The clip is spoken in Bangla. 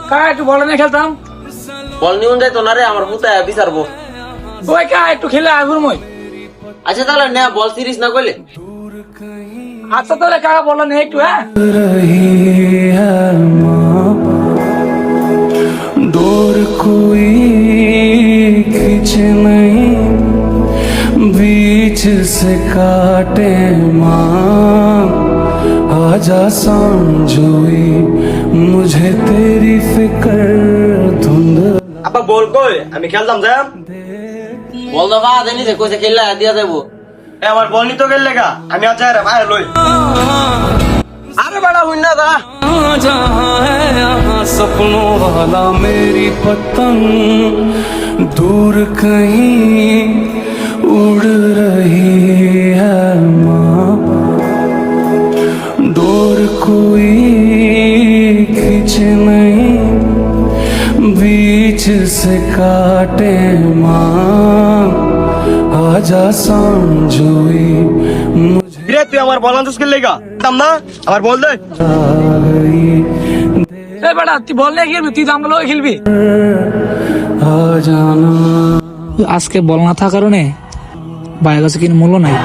কা একটু বল নিয়ে খেলতাম। বল নিউন যাইতো না রে, আমার পুতায় বিচারবো। ওই কা একটু খেলে আগুর মই। আচ্ছা তাহলে না, বল সিরিজ না কইলে। আচ্ছা তাহলে কাকা বল নিয়ে একটু। হ্যাঁ दूर कोई खींचे नहीं, बीच से काटे माँ, आजा समझोई मुझे तेरी फिक्र धुंध। আব্বা বল কই, আমি খেলতাম যা। বল দাও বাদ এনি কইছে খেললা দিয়া দেবো। এ আমার বল নিতে গেল লেগা, আমি আজ যাই রে ভাই লই। আরে বড় হইন না দা। जहाँ है यहाँ सपनों वाला मेरी पतंग, दूर कहीं उड़ रही है माँ, डोर कोई खींचे नहीं, बीच से काटे माँ, आजा समझोई मुझे রে তুই আমার বল আনছিস কি লেগা? দাম না আমার বল দে। आ गई এই বেটা তুই বল নিয়ে খেলবি, তুই দাম লই খেলবি। आ जाना। আজকে বল না থাকার কারণে বাইরের কাছে কিন্তু মূল্য নাই।